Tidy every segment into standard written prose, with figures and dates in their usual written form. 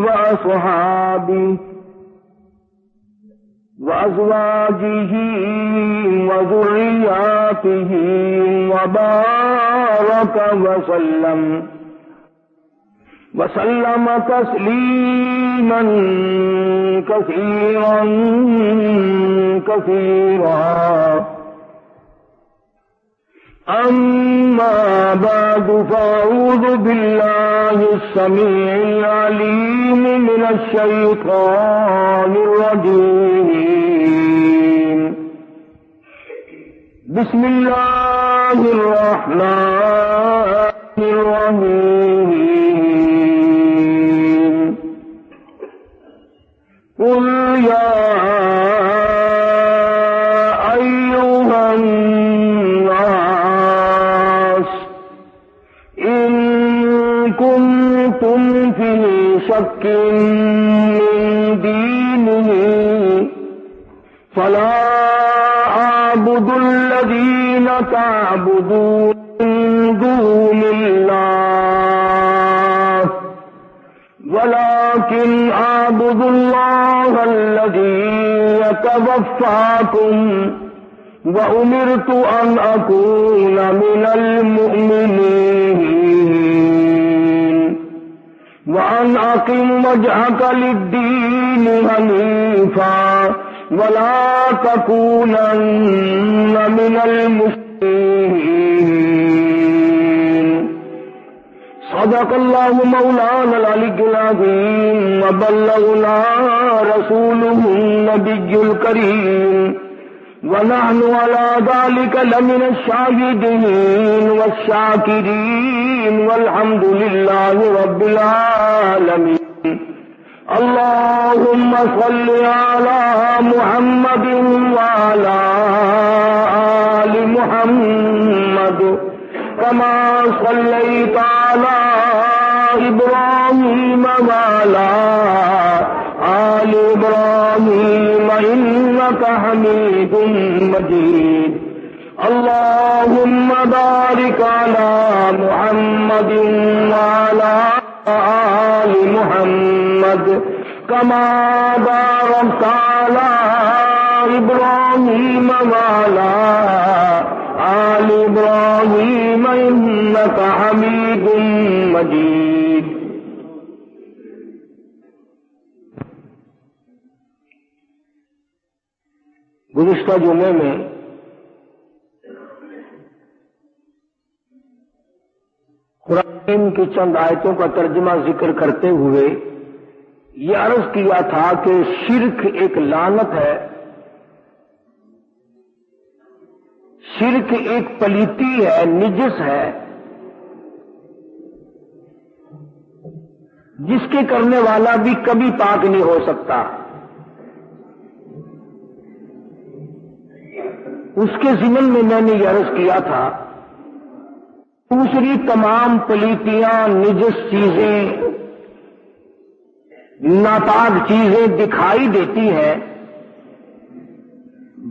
وأصحابه وأزواجه وذرياته وبارك وسلم تسليما كثيرا كثيرا. أما بعد فأعوذ بالله السميع العليم من الشيطان الرجيم. بسم الله الرحمن الرحيم. قل يا أيها الناس إن كنتم في شك من دينه فلا أعبد الذين تعبدون من دون الله ولكن أعبد الله الذي يتوفاكم وأمرت أن أكون من المؤمنين وأن أقم وجهك للدين حنيفا ولا تكونن من المشركين. صدق الله مولانا العلي العظيم وبلغنا رسوله النبي الكريم ونحن على ذلك لمن الشاهدين والشاكرين والحمد لله رب العالمين. اللهم صل على محمد وعلى آل محمد كما صليت على إبراهيم وعلى آل إبراهيم إنك حميد مجيد. اللهم بارك على محمد وعلى آل محمد كما باركت على إبراهيم وعلى آل إبراهيم إنك حميد مجيد. گزشتہ جمعے میں قرآن کی چند آیتوں کا ترجمہ ذکر کرتے ہوئے یہ عرض کیا تھا کہ شرک ایک لعنت ہے، شرک ایک پلیتی ہے، نجس ہے، جس کے کرنے والا بھی کبھی پاک نہیں ہو سکتا. اس کے ضمن میں نے یہ عرض کیا تھا دوسری تمام پلیتیاں، نجس چیزیں، ناپاک چیزیں دکھائی دیتی ہیں،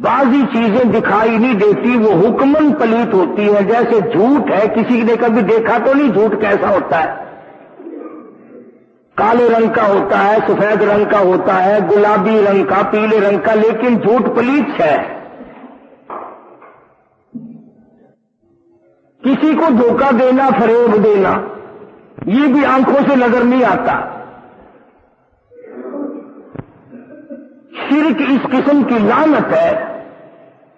بعضی چیزیں دکھائی نہیں دیتی، وہ حکمن پلیت ہوتی ہیں. جیسے جھوٹ ہے، کسی نے کبھی دیکھا تو نہیں جھوٹ کیسا ہوتا ہے، کالے رنگ کا ہوتا ہے، سفید رنگ کا ہوتا ہے، گلابی رنگ کا، پیلے رنگ کا، لیکن جھوٹ پلیت ہے. کسی کو دھوکہ دینا، فریب دینا، یہ بھی آنکھوں سے نظر نہیں آتا. شرک اس قسم کی لعنت ہے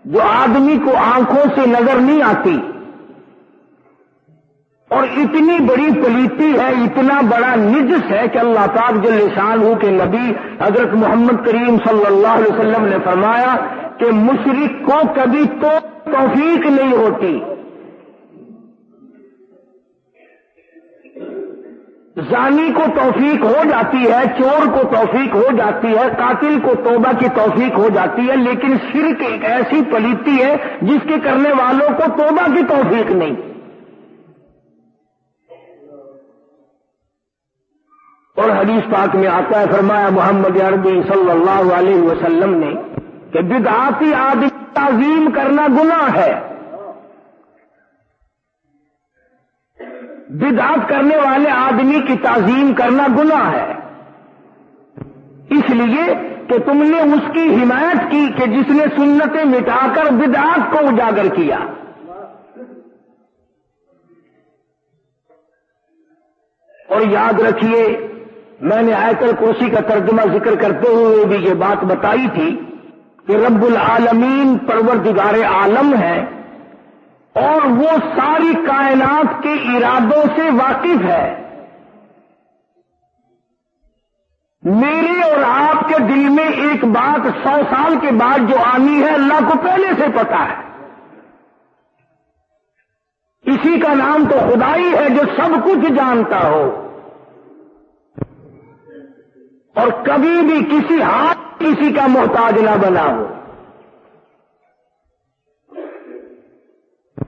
جو آدمی کو آنکھوں سے نظر نہیں آتی اور اتنی بڑی پلیتی ہے، اتنا بڑا نجس ہے کہ اللہ پاک جل شانہ کے نبی حضرت محمد کریم صلی اللہ علیہ وسلم نے فرمایا کہ مشرک کو کبھی تو توفیق نہیں ہوتی. زانی کو توفیق ہو جاتی ہے، چور کو توفیق ہو جاتی ہے، قاتل کو توبہ کی توفیق ہو جاتی ہے، لیکن شرک ایک ایسی پلیتی ہے جس کے کرنے والوں کو توبہ کی توفیق نہیں. اور حدیث پاک میں آتا ہے، فرمایا محمد عربی صلی اللہ علیہ وسلم نے کہ بدعاتی آدمی کی تعظیم کرنا گناہ ہے، بدعت کرنے والے آدمی کی تعظیم کرنا گناہ ہے، اس لیے کہ تم نے اس کی حمایت کی کہ جس نے سنتیں مٹا کر بدعات کو اجاگر کیا۔ اور یاد رکھیے، میں نے آیت الکرسی کا ترجمہ ذکر کرتے ہوئے بھی یہ بات بتائی تھی کہ رب العالمین پروردگار عالم ہے اور وہ ساری کائنات کے ارادوں سے واقف ہے۔ میرے اور آپ کے دل میں ایک بات 100 سال کے بعد جو آنی ہے، اللہ کو پہلے سے پتا ہے۔ اسی کا نام تو خدائی ہے جو سب کچھ جانتا ہو اور کبھی بھی کسی ہاتھ کسی کا محتاج نہ بنا ہو۔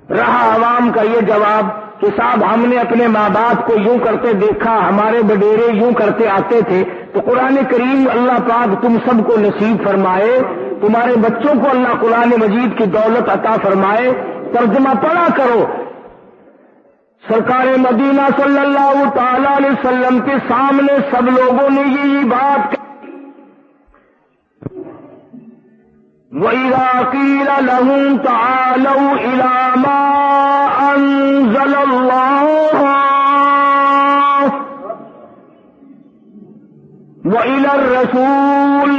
رہا عوام کا یہ جواب کہ صاحب ہم نے اپنے ماں باپ کو یوں کرتے دیکھا، ہمارے وڈیرے یوں کرتے آتے تھے، تو قرآن کریم اللہ پاک تم سب کو نصیب فرمائے، تمہارے بچوں کو اللہ قرآن مجید کی دولت عطا فرمائے۔ ترجمہ پڑھا کرو، سرکار مدینہ صلی اللہ تعالی علیہ وسلم کے سامنے سب لوگوں نے یہی بات کہی، وَإِذَا قِيلَ لَهُمْ تَعَالَوْا إِلَىٰ مَا أَنزَلَ اللَّهُ وَإِلَى الرَّسُولِ،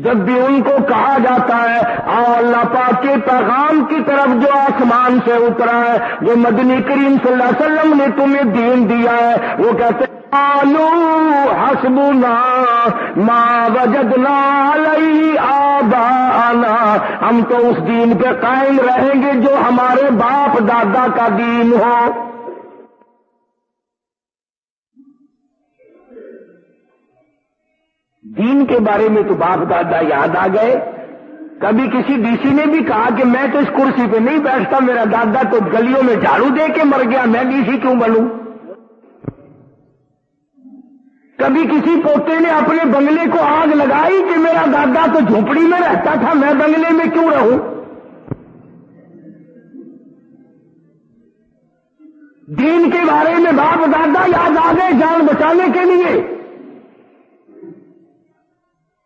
جب بھی ان کو کہا جاتا ہے آؤ اللہ پاک کے پیغام کی طرف جو آسمان سے اترا ہے، جو مدنی کریم صلی اللہ علیہ وسلم نے تمہیں دین دیا ہے، وہ کہتے ہیں قالوا حسبنا ما وجدنا علیہ آباءنا، ہم تو اس دین پہ قائم رہیں گے جو ہمارے باپ دادا کا دین ہو۔ دین کے بارے میں تو باپ دادا یاد آ گئے۔ کبھی کسی ڈی سی نے بھی کہا کہ میں تو اس کرسی پہ نہیں بیٹھتا، میرا دادا تو گلیوں میں جھاڑو دے کے مر گیا، میں ڈی سی کیوں بنوں؟ کبھی کسی پوتے نے اپنے بنگلے کو آگ لگائی کہ میرا دادا تو جھونپڑی میں رہتا تھا، میں بنگلے میں کیوں رہوں؟ دین کے بارے میں باپ دادا یاد آ گئے جان بچانے کے لیے۔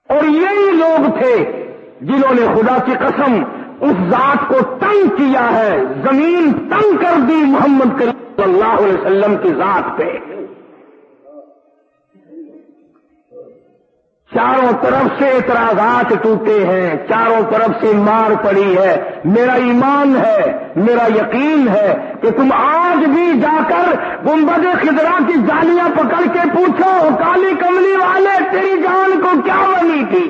اور یہی لوگ تھے جنہوں نے خدا کی قسم اس ذات کو تنگ کیا ہے، زمین تنگ کر دی محمد کریم صلی اللہ علیہ وسلم کی ذات پہ۔ چاروں طرف سے اعتراضات ٹوٹے ہیں، چاروں طرف سے مار پڑی ہے۔ میرا ایمان ہے، میرا یقین ہے کہ تم آج بھی جا کر گنبد خضرا کی جالیاں پکڑ کے پوچھو کالی کملی والے تیری جان کو کیا بنی تھی؟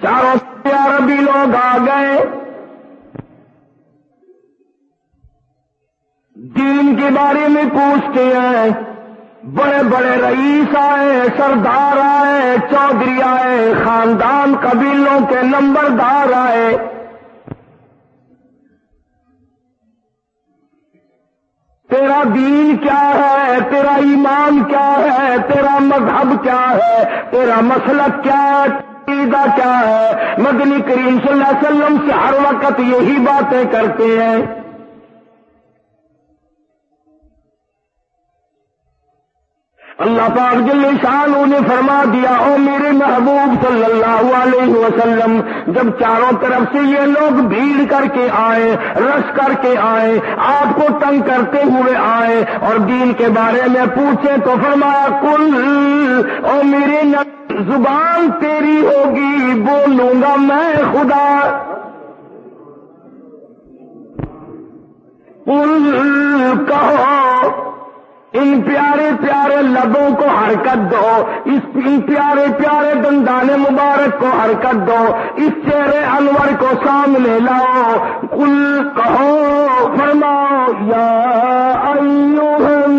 چاروں سے عربی لوگ آ گئے، دین کے بارے میں پوچھتے ہیں، بڑے بڑے رئیس آئے، سردار آئے، چودھری آئے، خاندان قبیلوں کے نمبردار آئے۔ تیرا دین کیا ہے، تیرا ایمان کیا ہے، تیرا مذہب کیا ہے، تیرا مسلک کیا ہے، عقیدہ کیا ہے؟ مدنی کریم صلی اللہ علیہ وسلم سے ہر وقت یہی باتیں کرتے ہیں۔ اللہ پاک جل شانہ نے فرما دیا، او میرے محبوب صلی اللہ علیہ وسلم، جب چاروں طرف سے یہ لوگ بھیڑ کر کے آئے، رش کر کے آئے، آپ کو تنگ کرتے ہوئے آئے اور دین کے بارے میں پوچھیں تو فرمایا کل، او میرے زبان تیری ہوگی، بولوں گا میں خدا۔ کل کہو، ان پیارے پیارے لبوں کو حرکت دو، ان پیارے پیارے دندان مبارک کو حرکت دو، اس چہرے انور کو سامنے لاؤ، قل کہو، فرماؤ یا ایھا الناس،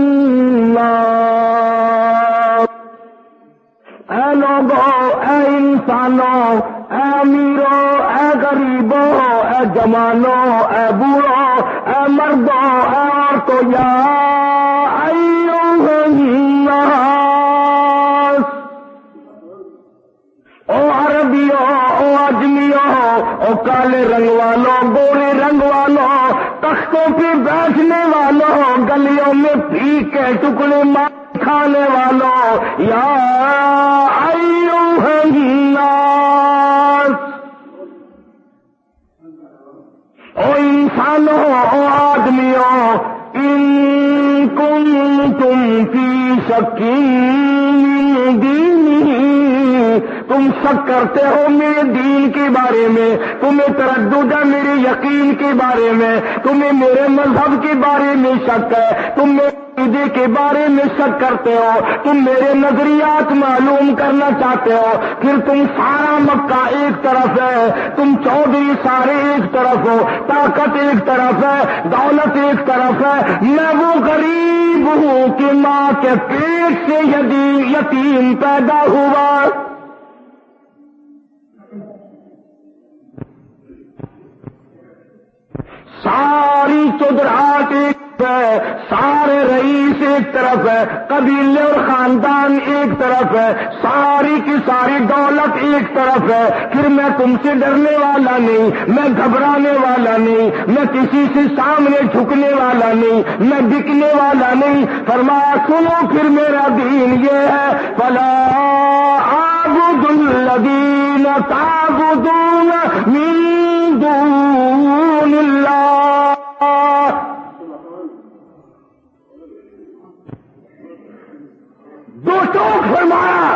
اے لوگو، اے انسانوں، اے امیروں، اے غریبوں، اے جوانوں، اے بوڑھوں، مردوں اور تو یا ایھا الناس، او عربیوں، او اجمیوں، او کالے رنگ والوں، گورے رنگ والوں، تختوں پہ بیٹھنے والوں، گلیوں میں بھیک کے ٹکڑے مار کھانے والوں، یا ایھا الناس، او انسانوں، او آدمیوں، ان کنتم فی شک من دینہ، تم شک کرتے ہو میرے دین کے بارے میں، تمہیں تردد ہے میرے یقین کے بارے میں، تمہیں میرے مذہب کے بارے میں شک ہے، تم میرے عقیدے کے بارے میں شک کرتے ہو، تم میرے نظریات معلوم کرنا چاہتے ہو، پھر تم سارا مکہ ایک طرف ہے، تم چودھری سارے ایک طرف ہو، طاقت ایک طرف ہے، دولت ایک طرف ہے، میں وہ غریب ہوں کہ ماں کے پیٹ سے یتیم پیدا ہوا۔ ساری چودراہٹ ایک ہے، سارے رئیس ایک طرف ہے، قبیلے اور خاندان ایک طرف ہے، ساری کی ساری دولت ایک طرف ہے، پھر میں تم سے ڈرنے والا نہیں، میں گھبرانے والا نہیں، میں کسی سے سامنے جھکنے والا نہیں، میں بکنے والا نہیں۔ فرمایا سنو پھر میرا دین یہ ہے، فلا اعبد الذین تعبدون من دون اللہ، دو ٹوک فرمایا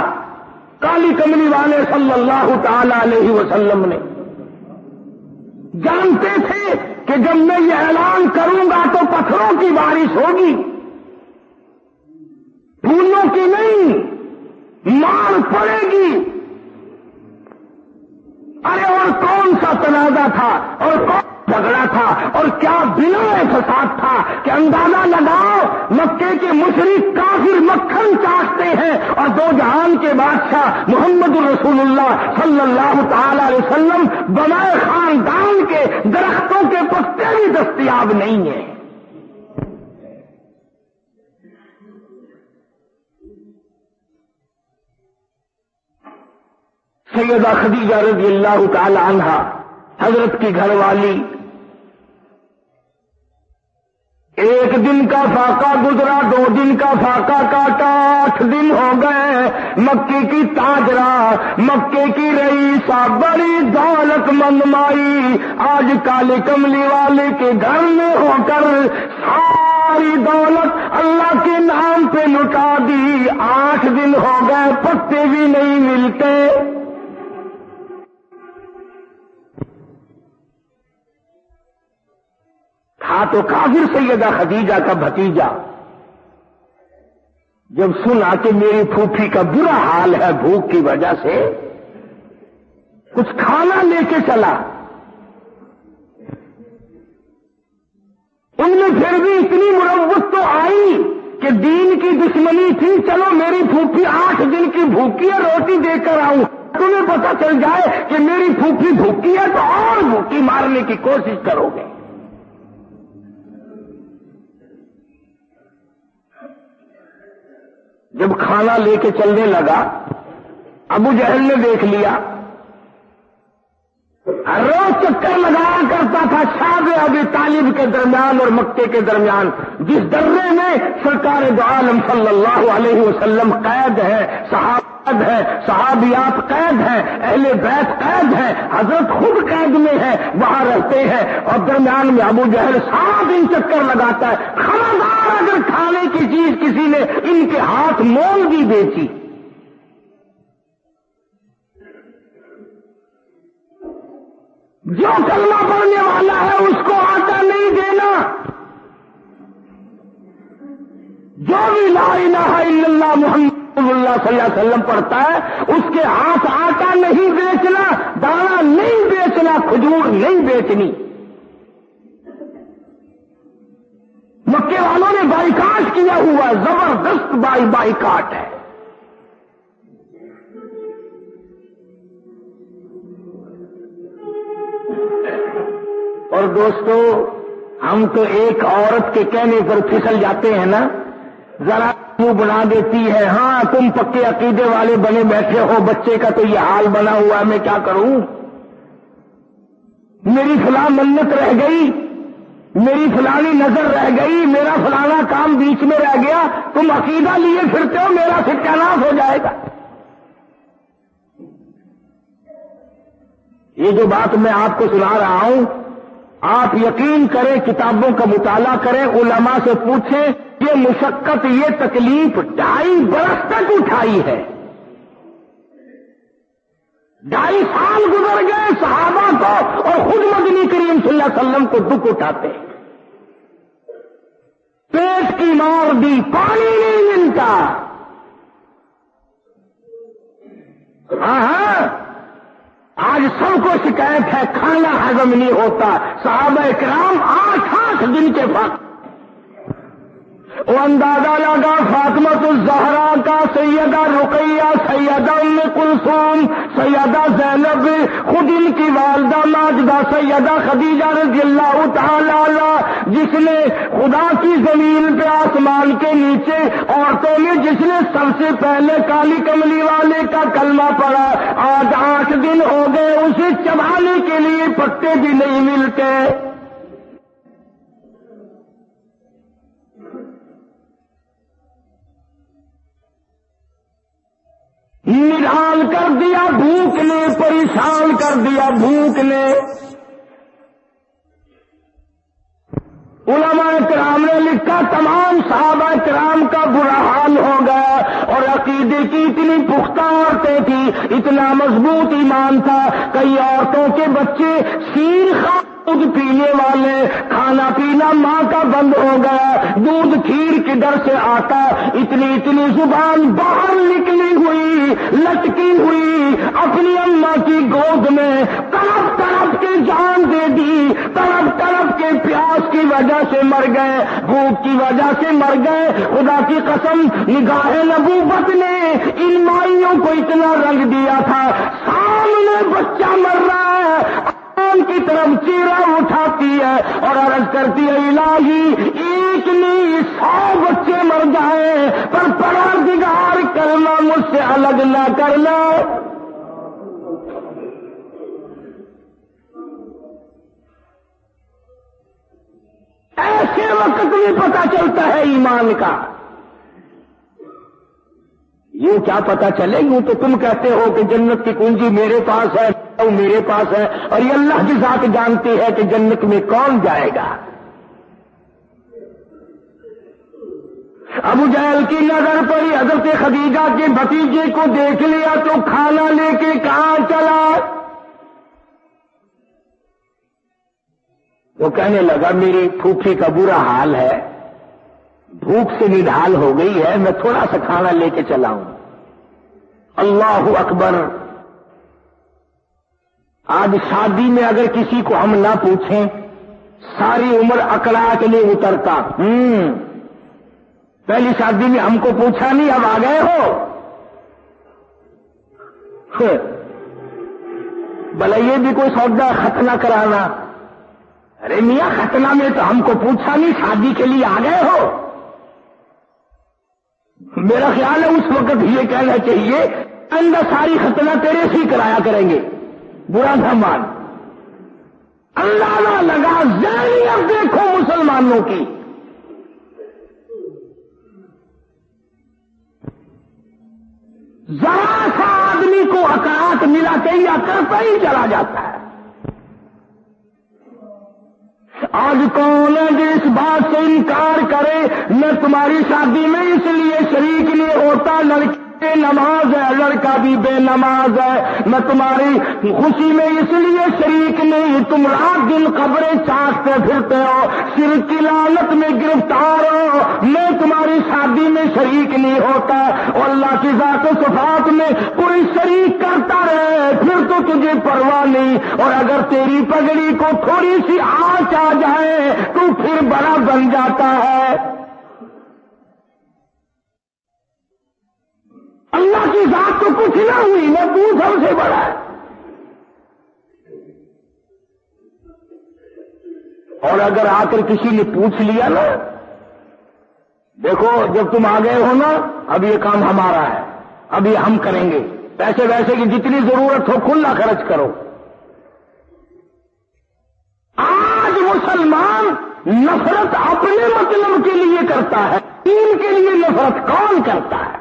کالی کملی والے صلی اللہ تعالی علیہ وسلم نے۔ جانتے تھے کہ جب میں یہ اعلان کروں گا تو پتھروں کی بارش ہوگی، پھولوں کی نہیں، مار پڑے گی۔ ارے اور کون سا تنازع تھا اور کون جھگڑا تھا اور کیا بلا فساد تھا کہ اندازہ لگاؤ، مکے کے مشرک کافر مکھن چاٹتے ہیں اور دو جہان کے بادشاہ محمد رسول اللہ صلی اللہ تعالی علیہ وسلم بنائے خاندان کے درختوں کے پتے بھی دستیاب نہیں ہیں۔ سیدہ خدیجہ رضی اللہ تعالی عنہا حضرت کی گھر والی، ایک دن کا فاقہ گزرا، 2 دن کا فاقہ کاٹا، 8 دن ہو گئے، مکے کی تاجرہ، مکے کی رئیسہ، بڑی دولت مند مائی آج کالے کملی والے کے گھر میں ہو کر ساری دولت اللہ کے نام پہ لٹا دی۔ 8 دن ہو گئے، پتے بھی نہیں ملتے۔ تھا تو کافر سیدہ خدیجہ کا بھتیجا، جب سنا کہ میری پھوپھی کا برا حال ہے بھوک کی وجہ سے، کچھ کھانا لے کے چلا۔ ان میں پھر بھی اتنی مروت تو آئی کہ دین کی دشمنی تھی، چلو میری پھوپھی 8 دن کی بھوکی ہے، روٹی دے کر آؤں، تمہیں پتہ چل جائے کہ میری پھوپھی بھوکی ہے تو اور بھوکی مارنے کی کوشش کرو گے۔ جب کھانا لے کے چلنے لگا، ابو جہل نے دیکھ لیا، روز چکر لگایا کرتا تھا شاب ابی طالب کے درمیان اور مکے کے درمیان، جس درے میں سرکار دو عالم صلی اللہ علیہ وسلم قید ہے، صحابہ قید ہے، صحابیات قید ہیں، اہل بیت قید ہیں، حضرت خود قید میں ہے، وہاں رہتے ہیں، اور درمیان میں ابو جہل سارا دن چکر لگاتا ہے۔ خبردار اگر کھانے کی چیز کسی نے ان کے ہاتھ مول بھی بیچی، جو کلمہ پڑھنے والا ہے اس کو آٹا نہیں دینا، جو بھی لا الہ الا اللہ محمد رسول اللہ صلی اللہ علیہ وسلم پڑھتا ہے اس کے ہاتھ آٹا نہیں بیچنا، دانا نہیں بیچنا، کھجور نہیں بیچنی۔ مکے والوں نے بائیکاٹ کیا ہوا، زبردست بائیکاٹ ہے۔ اور دوستو، ہم تو ایک عورت کے کہنے پر پھسل جاتے ہیں نا، ذرا منہ بنا دیتی ہے، ہاں تم پکے عقیدے والے بنے بیٹھے ہو، بچے کا تو یہ حال بنا ہوا ہے، میں کیا کروں، میری فلاں منت رہ گئی، میری فلانی نظر رہ گئی، میرا فلانا کام بیچ میں رہ گیا، تم عقیدہ لیے پھرتے ہو، میرا ستیاناش ہو جائے گا۔ یہ جو بات میں آپ کو سنا رہا ہوں، آپ یقین کریں، کتابوں کا مطالعہ کریں، علماء سے پوچھیں، یہ مشقت، یہ تکلیف 2.5 برس تک اٹھائی ہے، 2.5 سال گزر گئے صحابہ کو، اور خود مدنی کریم صلی اللہ علیہ وسلم کو دکھ اٹھاتے ہیں، پیٹ کی مار دی، پانی نہیں ملتا، ہاں آج سب کو شکایت ہے، کھانا ہضم نہیں ہوتا، صحابہ کرام 8 دن کے وقت وہ اندازہ لگا، فاطمۃ الزہرا کا، سیدہ رقیہ، سیدہ ام کلثوم، سیدہ زینب، خود ان کی والدہ ماجدہ سیدہ خدیجہ رضی اللہ تعالی عنہا، جس نے خدا کی زمین پہ آسمان کے نیچے عورتوں میں جس نے سب سے پہلے کالی کملی والے کا کلمہ پڑھا، آج 8 دن ہو گئے اسے چبانے کے لیے پتے بھی نہیں ملتے۔ نڈال کر دیا بھوک نے، پریشان کر دیا بھوک نے۔ علماء کرام نے لکھا، تمام صحابہ کرام کا برا حال ہو گیا، اور عقیدے کی اتنی پختہ عورتیں تھیں، اتنا مضبوط ایمان تھا، کئی عورتوں کے بچے شیر خواہ دودھ پینے والے، کھانا پینا ماں کا بند ہو گیا، دودھ کھیر کدھر سے آتا، اتنی زبان باہر نکلی ہوئی، لٹکی ہوئی، اپنی اماں کی گود میں تڑپ تڑپ کے جان دے دی، تڑپ تڑپ کے پیاس کی وجہ سے مر گئے، بھوک کی وجہ سے مر گئے۔ خدا کی قسم، نگاہ نبوت نے ان مائیوں کو اتنا رنگ دیا تھا، سامنے بچہ مر رہا ہے، کی طرف چیرا اٹھاتی ہے اور عرض کرتی ہے، الہی ایک نہیں 100 بچے مر جائیں پر پروردگار کلمہ مجھ سے الگ نہ کرنا۔ ایسے وقت میں پتہ چلتا ہے ایمان کا، یوں کیا پتا چلے، یوں تو تم کہتے ہو کہ جنت کی کنجی میرے پاس ہے، میرے پاس ہے، اور یہ اللہ کی ذات جانتی ہے کہ جنت میں کون جائے گا۔ ابو جہل کی نظر پڑی، حضرت خدیجہ کے بھتیجے کو دیکھ لیا تو کھانا لے کے کہاں چلا؟ وہ کہنے لگا، میری پھوپھی کا برا حال ہے، بھوک سے نڈھال ہو گئی ہے، میں تھوڑا سا کھانا لے کے چلا ہوں۔ اللہ اکبر! آج شادی میں اگر کسی کو ہم نہ پوچھیں، ساری عمر اکڑا کے لیے اترتا، پہلی شادی میں ہم کو پوچھا نہیں، اب آ گئے ہو، بھلا یہ بھی کوئی سودا ختنہ کرانا، ارے میاں ختنہ میں تو ہم کو پوچھا نہیں، شادی کے لیے آ گئے ہو۔ میرا خیال ہے اس وقت یہ کہنا چاہیے، آئندہ ساری ختنہ تیرے سے ہی کرایا کریں گے، برا نہ مان۔ اللہ نہ لگا ذہنیت دیکھو مسلمانوں کی، ذرا سا آدمی کو حقارت ملا کے یا کرتا ہی چلا جاتا ہے۔ آج کون ہے جو اس بات سے انکار کرے، میں تمہاری شادی میں اس لیے شریک نہیں ہوتا، لڑکی بے نماز ہے، لڑکا بھی بے نماز ہے، میں تمہاری خوشی میں اس لیے شریک نہیں، تم رات دن قبریں چاٹتے پھرتے ہو، شرک کی لعنت میں گرفتار ہو، میں تمہاری شادی میں شریک نہیں ہوتا۔ اور اللہ کی ذات و صفات میں کوئی شریک کرتا رہے پھر تو تجھے پرواہ نہیں، اور اگر تیری پگڑی کو تھوڑی سی آنچ آ جائے تو پھر بڑا بن جاتا ہے۔ اللہ کی ذات تو کچھ نہ ہوئی، وہ تو سب سے بڑا ہے۔ اور اگر آ کر کسی نے پوچھ لیا نا، دیکھو جب تم آ گئے ہو نا، اب یہ کام ہمارا ہے، اب یہ ہم کریں گے، پیسے ویسے کی جتنی ضرورت ہو کھلا خرچ کرو۔ آج مسلمان نفرت اپنے مطلب کے لیے کرتا ہے، دین کے لیے نفرت کون کرتا ہے؟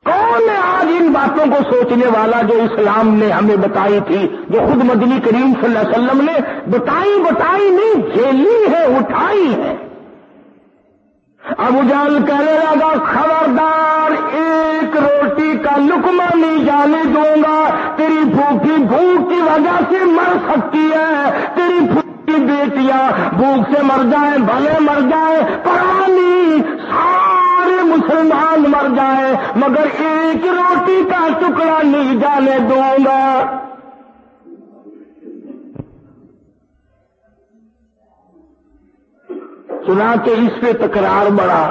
کون ہے آج ان باتوں کو سوچنے والا جو اسلام نے ہمیں بتائی تھی، جو خود مدنی کریم صلی اللہ علیہ وسلم نے بتائی نہیں، جھیلی ہے، اٹھائی ہے۔ ابو جہل کہنے لگا خبردار، ایک روٹی کا لقمہ نہیں جانے دوں گا، تیری پھوپھی بھوک کی وجہ سے مر سکتی ہے، تیری پھوپھی بیٹیاں بھوک سے مر جائیں بھلے مر جائیں، پرواہ نہیں، سارے مسلمان مر جائیں مگر ایک روٹی کا ٹکڑا نہیں جانے دوں گا۔ سنا کہ اس پہ تکرار بڑھا۔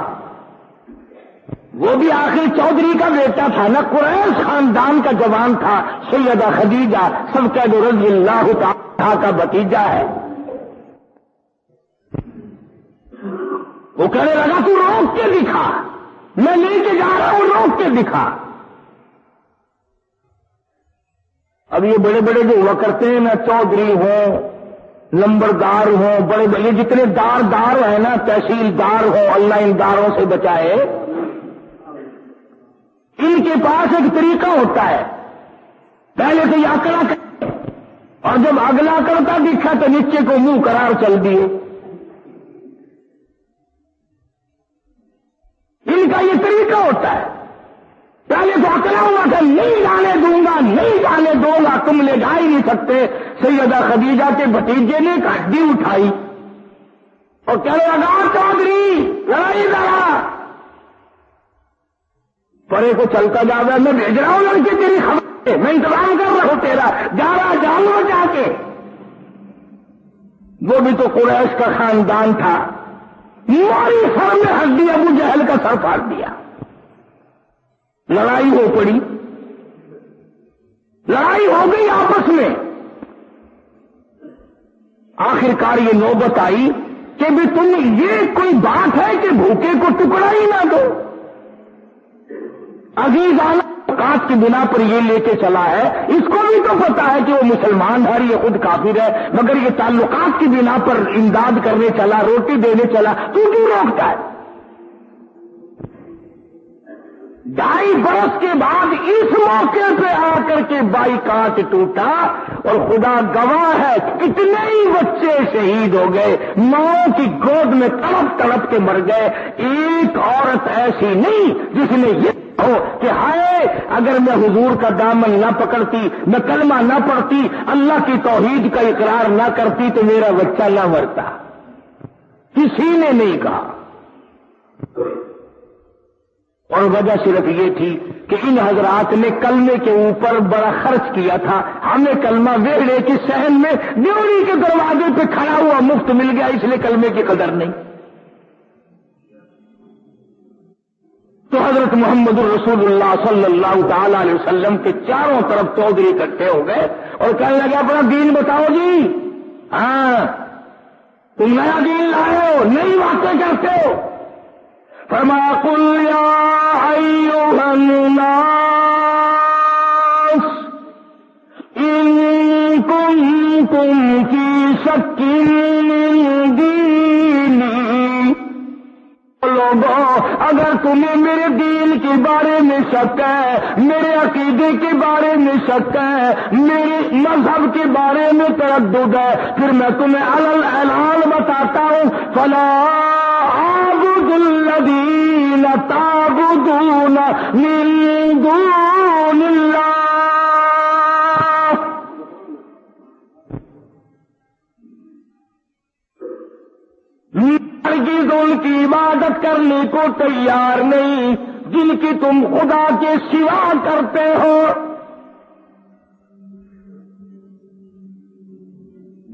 وہ بھی آخر چودھری کا بیٹا تھا نا، قریش خاندان کا جوان تھا، سیدہ خدیجہ سب کا جو رضی اللہ تعالیٰ کا بھتیجا ہے۔ وہ کہنے لگا تو روک کے دکھا، میں لے کے جا رہا ہوں، روک کے دکھا۔ اب یہ بڑے بڑے جو ہوا کرتے ہیں نا، چودھری ہوں، نمبردار ہوں، بڑے بڑے جتنے دار ہیں نا، تحصیلدار ہوں، اللہ ان داروں سے بچائے، ان کے پاس ایک طریقہ ہوتا ہے، پہلے سے یہ اکڑا کرتے اور جب اگلا کرتا دکھا تو نیچے کو منہ قرار چل دیے۔ ان کا یہ طریقہ ہوتا ہے، پہلے تو اکڑا ہوا تھا، نہیں جانے دوں گا، نہیں جانے دوں گا، تم لے جا ہی نہیں سکتے۔ سیدہ خدیجہ کے بھتیجے نے ایک ہڈی اٹھائی اور کہنے لگا چودھری لڑائی لڑا، پرے کو چلتا جا رہا، میں بھیج رہا ہوں لڑکے تیری خبر ہے، میں انتظام کر رہا ہوں تیرا، جا رہا جانو جا کے۔ وہ بھی تو قریش کا خاندان تھا، ماری سر میں ہڈی ابو جہل کا سر پھاڑ دیا۔ لڑائی ہو پڑی، لڑائی ہو گئی آپس میں، آخرکار یہ نوبت آئی کہ بھی تم یہ کوئی بات ہے کہ بھوکے کو ٹکڑا ہی نہ دو؟ عزیزانہ اوقات کی بنا پر یہ لے کے چلا ہے، اس کو بھی تو پتا ہے کہ وہ مسلمان ہے، یہ خود کافر ہے، مگر یہ تعلقات کی بنا پر امداد کرنے چلا، روٹی دینے چلا، تو کیوں روکتا ہے؟ 2.5 برس کے بعد اس موقع پہ آ کر کے بائیکاٹ ٹوٹا، اور خدا گواہ ہے کتنے ہی بچے شہید ہو گئے، ماؤں کی گود میں تڑپ تڑپ کے مر گئے۔ ایک عورت ایسی نہیں جس نے یہ ہو کہ ہائے اگر میں حضور کا دامن نہ پکڑتی، میں کلمہ نہ پڑھتی، اللہ کی توحید کا اقرار نہ کرتی تو میرا بچہ نہ مرتا، کسی نے نہیں کہا۔ اور وجہ صرف یہ تھی کہ ان حضرات نے کلمے کے اوپر بڑا خرچ کیا تھا۔ ہمیں کلمہ ویڑے کی صحن میں ڈیوری کے دروازے پہ کھڑا ہوا مفت مل گیا، اس لیے کلمے کی قدر نہیں۔ تو حضرت محمد رسول اللہ صلی اللہ تعالی علیہ وسلم کے چاروں طرف چودھری اکٹھے ہو گئے اور کہنے لگے اپنا دین بتاؤ جی، ہاں تم نیا دین لائے ہو، نئی باتیں کرتے ہو۔ فرمایا قل یا ایھا الناس ان کنتم فی شک من دینی، لوگوں اگر تمہیں میرے دین کے بارے میں شک ہے، میرے عقیدے کے بارے میں شک ہے، میرے مذہب کے بارے میں تردد ہے، پھر میں تمہیں اعلان بتاتا ہوں، فلا اعبد الذین تعبدون من دون اللہ، ہرگز ان کی عبادت کرنے کو تیار نہیں جن کی تم خدا کے سوا کرتے ہو۔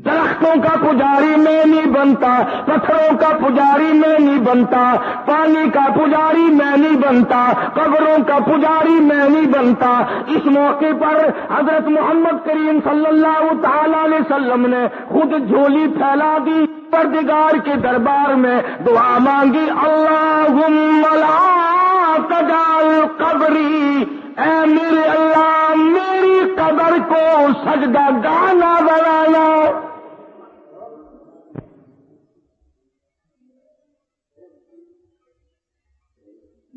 درخت درختوں کا پجاری میں نہیں بنتا، پتھروں کا پجاری میں نہیں بنتا، پانی کا پجاری میں نہیں بنتا، قبروں کا پجاری میں نہیں بنتا۔ اس موقع پر حضرت محمد کریم صلی اللہ تعالی علیہ وسلم نے خود جھولی پھیلا دی، پروردگار کے دربار میں دعا مانگی، اللہم لا تجعل قبری، اے میرے اللہ میری قبر کو سجدہ گاہ نہ بنانا۔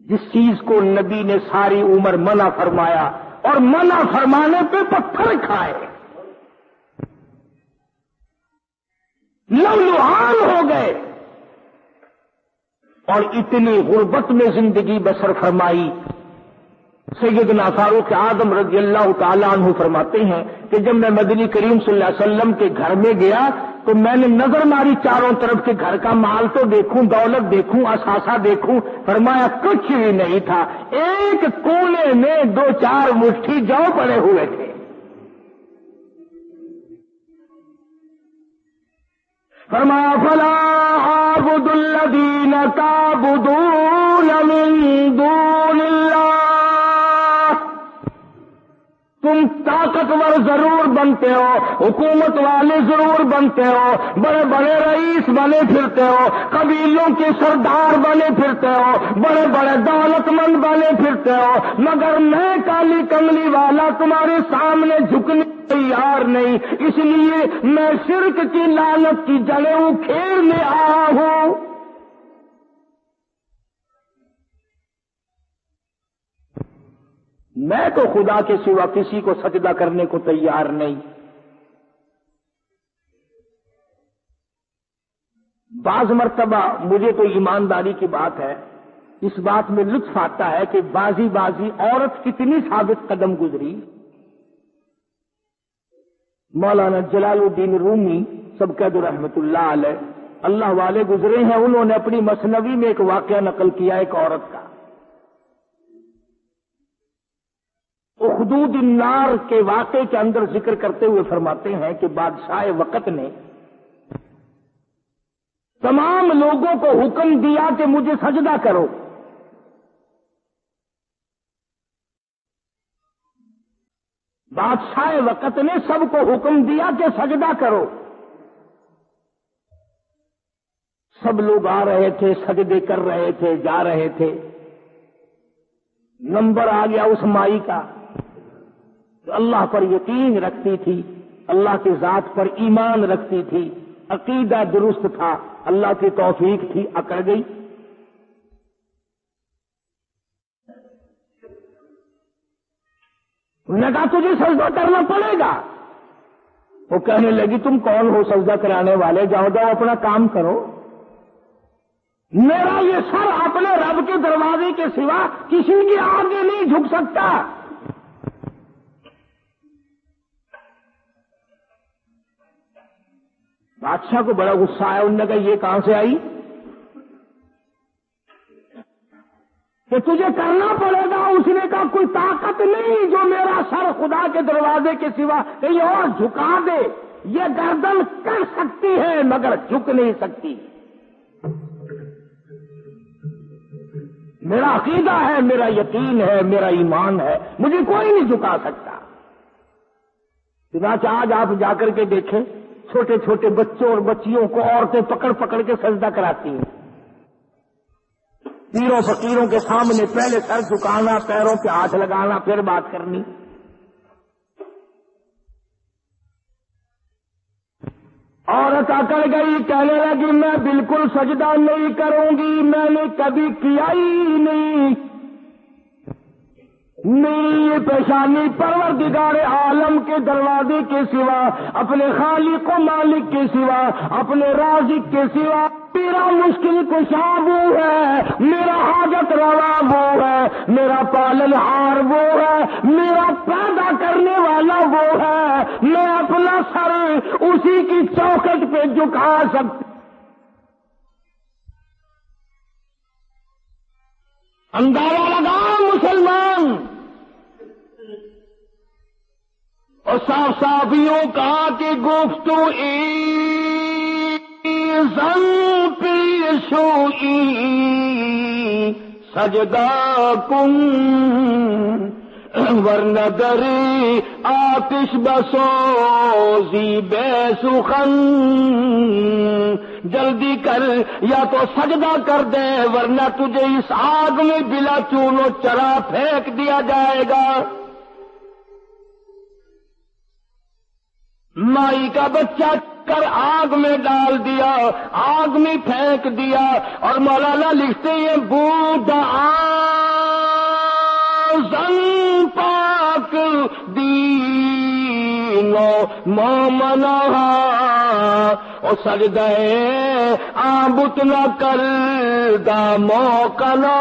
جس چیز کو نبی نے ساری عمر منع فرمایا اور منع فرمانے پہ پتھر کھائے، لولوہان ہو گئے اور اتنی غربت میں زندگی بسر فرمائی۔ سیدنا فاروق اعظم رضی اللہ تعالیٰ عنہ فرماتے ہیں کہ جب میں مدنی کریم صلی اللہ علیہ وسلم کے گھر میں گیا تو میں نے نظر ماری چاروں طرف کے گھر کا مال تو دیکھوں، دولت دیکھوں، اثاثہ دیکھوں، فرمایا کچھ بھی نہیں تھا، ایک کونے میں 2-4 مٹھی جو پڑے ہوئے تھے۔ فرمایا فلا اعبد الذین تعبدون من دون اللہ، تم طاقتور ضرور بنتے ہو، حکومت والے ضرور بنتے ہو، بڑے بڑے رئیس بنے پھرتے ہو، قبیلوں کے سردار بنے پھرتے ہو، بڑے بڑے دولت مند بنے پھرتے ہو، مگر میں کالی کملی والا تمہارے سامنے جھکنے تیار نہیں، اس لیے میں شرک کی لعنت کی جڑیں اکھیڑنے آیا ہوں۔ میں تو خدا کے سوا کسی کو سجدہ کرنے کو تیار نہیں۔ بعض مرتبہ مجھے تو ایمانداری کی بات ہے، اس بات میں لطف آتا ہے کہ بازی عورت کتنی ثابت قدم گزری۔ مولانا جلال الدین رومی سبقت رحمت اللہ علیہ، اللہ والے گزرے ہیں، انہوں نے اپنی مثنوی میں ایک واقعہ نقل کیا ایک عورت کا۔ حدود النار کے واقعے کے اندر ذکر کرتے ہوئے فرماتے ہیں کہ بادشاہ وقت نے تمام لوگوں کو حکم دیا کہ مجھے سجدہ کرو، بادشاہ وقت نے سب کو حکم دیا کہ سجدہ کرو، سب لوگ آ رہے تھے، سجدے کر رہے تھے، جا رہے تھے۔ نمبر آ گیا اس مائی کا، اللہ پر یقین رکھتی تھی، اللہ کی ذات پر ایمان رکھتی تھی، عقیدہ درست تھا، اللہ کی توفیق تھی، اکڑ گئی۔ انہوں نے کہا تجھے سجدہ کرنا پڑے گا۔ وہ کہنے لگی تم کون ہو سجدہ کرانے والے، جاؤ اپنا کام کرو، میرا یہ سر اپنے رب کے دروازے کے سوا کسی کے آگے نہیں جھک سکتا۔ بادشاہ کو بڑا غصہ آیا، انہوں نے کہا یہ کہاں سے آئی کہ تجھے کرنا پڑے گا؟ اس نے کہا کوئی طاقت نہیں جو میرا سر خدا کے دروازے کے سوا کہیں اور جھکا دے، یہ گردن کر سکتی ہے مگر جھک نہیں سکتی۔ میرا عقیدہ ہے، میرا یقین ہے، میرا ایمان ہے، مجھے کوئی نہیں جھکا سکتا۔ چنانچہ آج آپ جا کر کے دیکھیں، چھوٹے چھوٹے بچوں اور بچیوں کو عورتیں پکڑ پکڑ کے سجدہ کراتی ہیں، پیروں فقیروں کے سامنے پہلے سر جھکانا، پیروں پہ ہاتھ لگانا، پھر بات کرنی۔ عورت اکڑ گئی، کہنے لگی میں بالکل سجدہ نہیں کروں گی، میں نے کبھی کیا ہی نہیں، میری یہ پیشانی پروردگار عالم کے دروازے کے سوا، اپنے خالق و مالک کے سوا، اپنے رازق کے سوا، میرا مشکل کشا وہ ہے، میرا حاجت روا وہ ہے، میرا پالن ہار وہ ہے، میرا پیدا کرنے والا وہ ہے، میں اپنا سر اسی کی چوکھٹ پہ جھکا سکتا۔ اندازہ لگا مسلمان، اور صاف صافیوں کہا کہ گفتگو زن پیشوئی سجدہ کن ورنہ دری آتش بسوزی بے سخن. جلدی کر یا تو سجدہ کر دے ورنہ تجھے اس آگ میں بلا چون و چرا پھینک دیا جائے گا. مائی کا بچہ کر آگ میں ڈال دیا, آگ میں پھینک دیا. اور مولانا لکھتے ہیں بودا زن پاک دینو مومنا او سجدہ آبت نہ کر دا موقع نہ.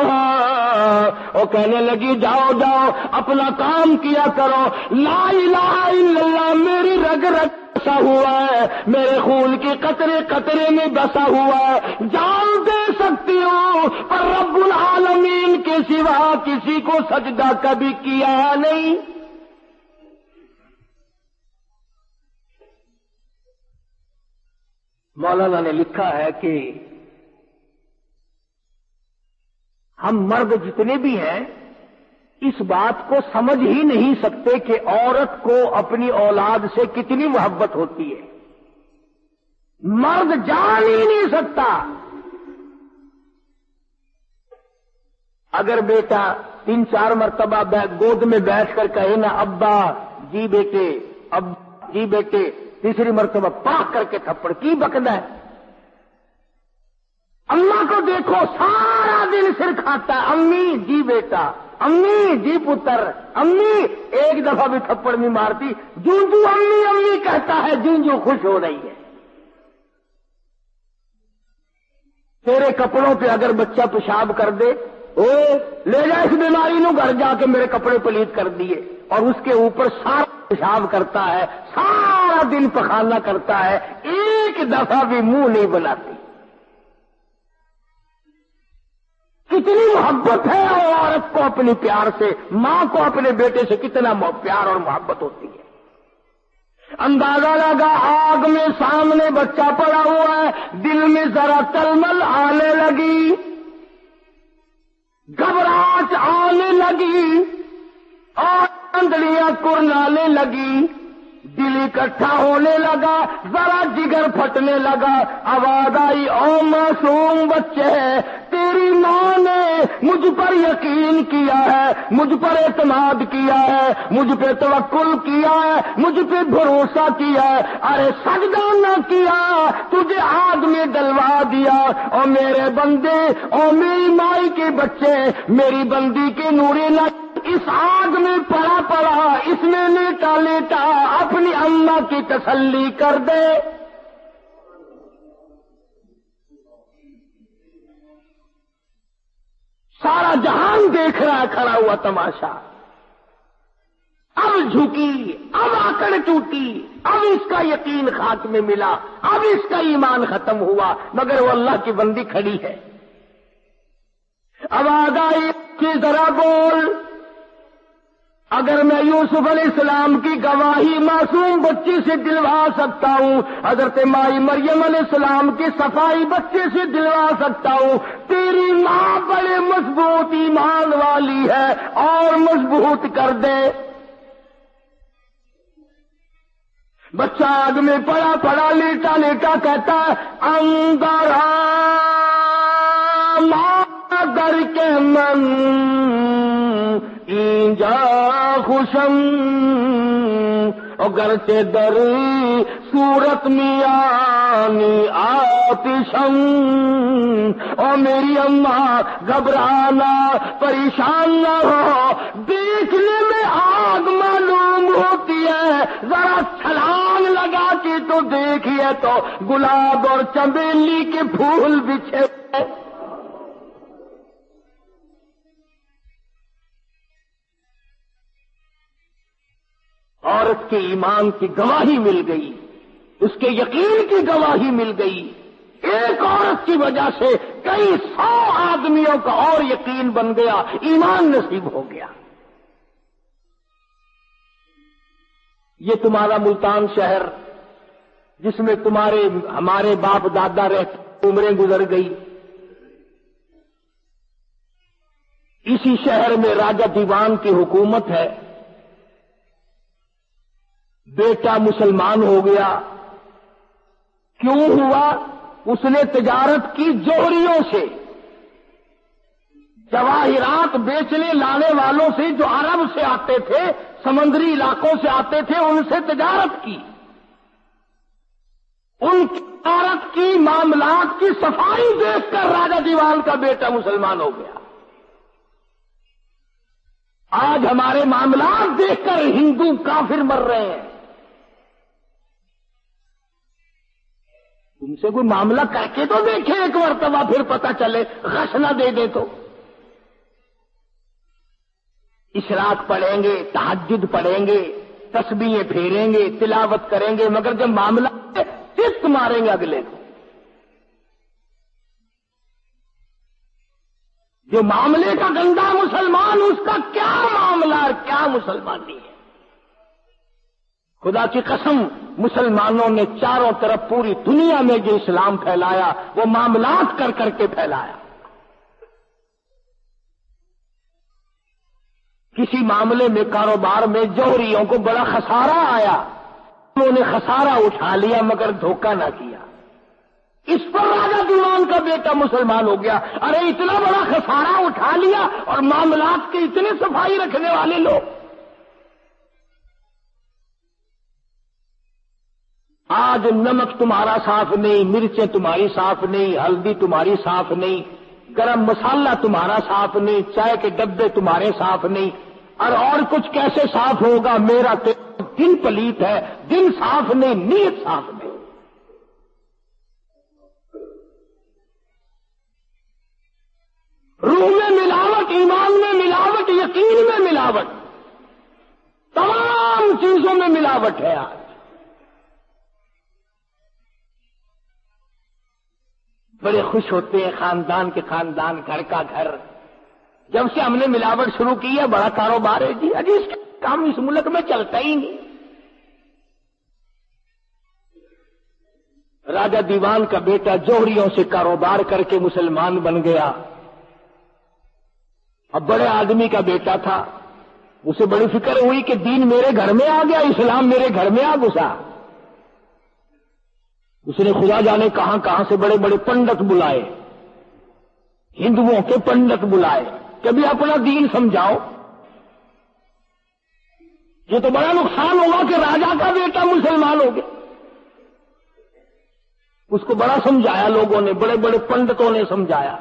او کہنے لگی جاؤ جاؤ اپنا کام کیا کرو, لا الہ الا اللہ میری رگ رگ بسا ہوا ہے, میرے خون کے قطرے قطرے میں بسا ہوا ہے. جان دے سکتی ہوں پر رب العالمین کے سوا کسی کو سجدہ کبھی کیا نہیں. مولانا نے لکھا ہے کہ ہم مرد جتنے بھی ہیں اس بات کو سمجھ ہی نہیں سکتے کہ عورت کو اپنی اولاد سے کتنی محبت ہوتی ہے. مرد جان ہی نہیں سکتا. اگر بیٹا 3-4 مرتبہ گود میں بیٹھ کر کہے نا ابا جی بیٹے, اب جی بیٹے, تیسری مرتبہ پاک کر کے تھپڑ کی بکدا ہے. اماں کو دیکھو سارا دن سر کھاتا ہے, امی جی بیٹا, امی جی پتر, امی ایک دفعہ بھی تھپڑ نہیں مارتی. جونجو امی امی کہتا ہے, جونجو خوش ہو رہی ہے. تیرے کپڑوں پہ اگر بچہ پیشاب کر دے, او لے جا اس بیماری نو گھر جا کے میرے کپڑے پلیت کر دیے, اور اس کے اوپر سارا پیشاب کرتا ہے, سارا دن پخانہ کرتا ہے, ایک دفعہ بھی منہ نہیں بناتی. کتنی محبت ہے عورت کو اپنی پیار سے, ماں کو اپنے بیٹے سے کتنا پیار اور محبت ہوتی ہے. اندازہ لگا آگ میں سامنے بچہ پڑا ہوا ہے, دل میں ذرا تلمل آنے لگی, گھبراہٹ آنے لگی اور انگلیاں کرنانے لگی, دل اکٹھا ہونے لگا, ذرا جگر پھٹنے لگا. آواز آئی او معصوم بچے, تیری ماں نے مجھ پر یقین کیا ہے, مجھ پر اعتماد کیا ہے, مجھ پہ توکل کیا ہے, مجھ پہ بھروسہ کیا ہے. ارے سجدہ نہ کیا, تجھے آگ میں ڈلوا دیا. اور میرے بندے اور میری مائی کے بچے, میری بندی کے نورے نہ اس آگ میں پڑا پڑا, اس میں لیٹا لیٹا اپنی اماں کی تسلی کر دے. سارا جہان دیکھ رہا ہے کھڑا ہوا تماشا. اب جھکی, اب آکڑ ٹوٹی, اب اس کا یقین خاک میں ملا, اب اس کا ایمان ختم ہوا, مگر وہ اللہ کی بندی کھڑی ہے. اب آگاہی کی ذرا بول, اگر میں یوسف علیہ السلام کی گواہی معصوم بچے سے دلوا سکتا ہوں, حضرت مائی مریم علیہ السلام کی صفائی بچے سے دلوا سکتا ہوں, تیری ماں بڑے مضبوط ایمان والی ہے اور مضبوط کر دے. بچہ آگ میں پڑا پڑا لیٹا لیٹا کہتا ہے اندر در کے من اینجا خوشم, اور گرچہ در صورت میانی آتشم. اور میری اماں گھبرانا پریشان نہ ہو, دیکھنے میں آگ معلوم ہوتی ہے, ذرا چھلانگ لگا کے تو دیکھیے تو گلاب اور چمیلی کے پھول بچھے. عورت کے ایمان کی گواہی مل گئی, اس کے یقین کی گواہی مل گئی. ایک عورت کی وجہ سے کئی 100 آدمیوں کا اور یقین بن گیا, ایمان نصیب ہو گیا. یہ تمہارا ملتان شہر جس میں ہمارے باپ دادا رہتے عمریں گزر گئی. اسی شہر میں راجہ دیوان کی حکومت ہے. بیٹا مسلمان ہو گیا. کیوں ہوا؟ اس نے تجارت کی جوہریوں سے، جواہرات بیچنے لانے والوں سے جو عرب سے آتے تھے، سمندری علاقوں سے آتے تھے، ان سے تجارت کی. ان کی تجارت کی معاملات کی صفائی دیکھ کر راجہ دیوان کا بیٹا مسلمان ہو گیا. آج ہمارے معاملات دیکھ کر ہندو کافر مر رہے ہیں. تم سے کوئی معاملہ کر کے تو دیکھیں ایک مرتبہ، پھر پتہ چلے. غش نہ دے دے تو. اشراق پڑھیں گے، تہجد پڑھیں گے، تسبیحیں پھیریں گے، تلاوت کریں گے، مگر جب معاملہ چست ماریں گے اگلے کو. جو معاملے کا گندا مسلمان، اس کا کیا معاملہ اور کیا مسلمانی ہے. خدا کی قسم، مسلمانوں نے چاروں طرف پوری دنیا میں جو اسلام پھیلایا وہ معاملات کر کر کے پھیلایا. کسی معاملے میں، کاروبار میں جوہریوں کو بڑا خسارہ آیا، انہوں نے خسارہ اٹھا لیا مگر دھوکہ نہ کیا. اس پر راجہ دیوان کا بیٹا مسلمان ہو گیا. ارے اتنا بڑا خسارہ اٹھا لیا اور معاملات کے اتنے صفائی رکھنے والے لوگ. آج نمک تمہارا صاف نہیں، مرچیں تمہاری صاف نہیں، ہلدی تمہاری صاف نہیں، گرم مسالہ تمہارا صاف نہیں، چائے کے ڈبے تمہارے صاف نہیں، اور کچھ کیسے صاف ہوگا؟ میرا دل پلیت ہے، دل صاف نہیں، نیت صاف نہیں. روح میں ملاوٹ، ایمان میں ملاوٹ، یقین میں ملاوٹ، تمام چیزوں میں ملاوٹ ہے. آج بڑے خوش ہوتے ہیں خاندان کے خاندان، گھر کا گھر. جب سے ہم نے ملاوٹ شروع کی ہے بڑا کاروبار ہے جی. اجی اس کام اس ملک میں چلتا ہی نہیں. راجہ دیوان کا بیٹا جوہریوں سے کاروبار کر کے مسلمان بن گیا. اب بڑے آدمی کا بیٹا تھا، اسے بڑی فکر ہوئی کہ دین میرے گھر میں آ گیا، اسلام میرے گھر میں آ گھسا. اس نے خدا جانے کہاں کہاں سے بڑے بڑے پنڈت بلائے، ہندوؤں کے پنڈت بلائے، کبھی اپنا دین سمجھاؤ. یہ تو بڑا نقصان ہوگا کہ راجا کا بیٹا مسلمان ہو گیا. اس کو بڑا سمجھایا لوگوں نے، بڑے بڑے پنڈتوں نے سمجھایا،